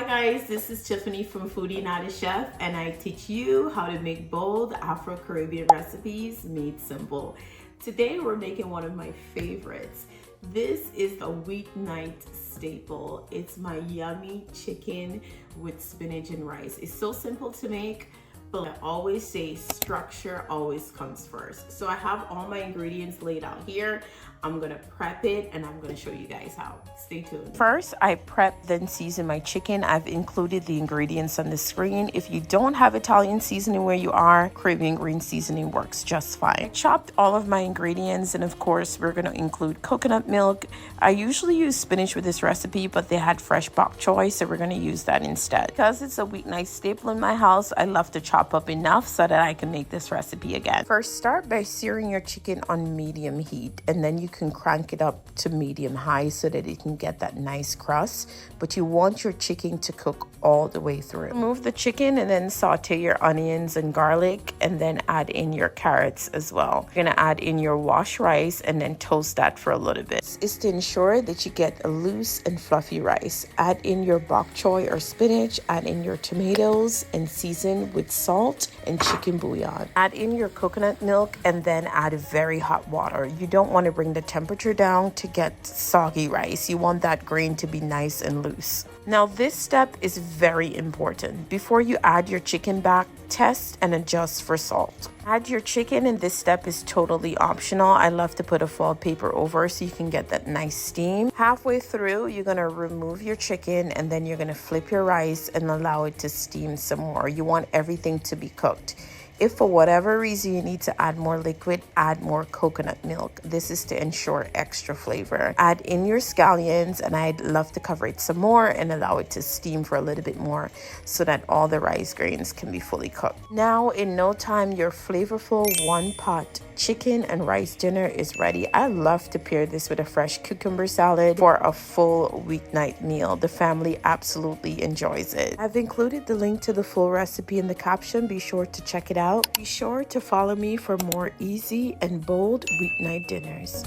Hi guys, this is Tiffany from Foodie Not a Chef, and I teach you how to make bold Afro-Caribbean recipes made simple. Today we're making one of my favorites. This is a weeknight staple. It's my yummy chicken with spinach and rice. It's so simple to make, but I always say structure always comes first. So I have all my ingredients laid out here. I'm gonna prep it and I'm gonna show you guys how. Stay tuned. First, I prep then season my chicken. I've included the ingredients on the screen. If you don't have Italian seasoning where you are, Caribbean green seasoning works just fine. I chopped all of my ingredients, and of course, we're gonna include coconut milk. I usually use spinach with this recipe, but they had fresh bok choy, so we're gonna use that instead. Because it's a weeknight staple in my house, I love to chop up enough so that I can make this recipe again. First, start by searing your chicken on medium heat, and then you can crank it up to medium high so that it can get that nice crust, but you want your chicken to cook all the way through. Remove the chicken and then saute your onions and garlic, and then add in your carrots as well. You're gonna add in your washed rice and then toast that for a little bit. This is to ensure that you get a loose and fluffy rice. Add in your bok choy or spinach, add in your tomatoes, and season with salt and chicken bouillon. Add in your coconut milk and then add very hot water. You don't want to bring the temperature down to get soggy rice. You want that grain to be nice and loose. Now this step is very important. Before you add your chicken back, test and adjust for salt. Add your chicken, and this step is totally optional. I love to put a foil paper over so you can get that nice steam. Halfway through, you're gonna remove your chicken and then you're gonna flip your rice and allow it to steam some more. You want everything to be cooked. If for whatever reason you need to add more liquid, add more coconut milk. This is to ensure extra flavor. Add in your scallions, and I'd love to cover it some more and allow it to steam for a little bit more so that all the rice grains can be fully cooked. Now, in no time, your flavorful one-pot chicken and rice dinner is ready. I love to pair this with a fresh cucumber salad for a full weeknight meal. The family absolutely enjoys it. I've included the link to the full recipe in the caption. Be sure to check it out. Be sure to follow me for more easy and bold weeknight dinners.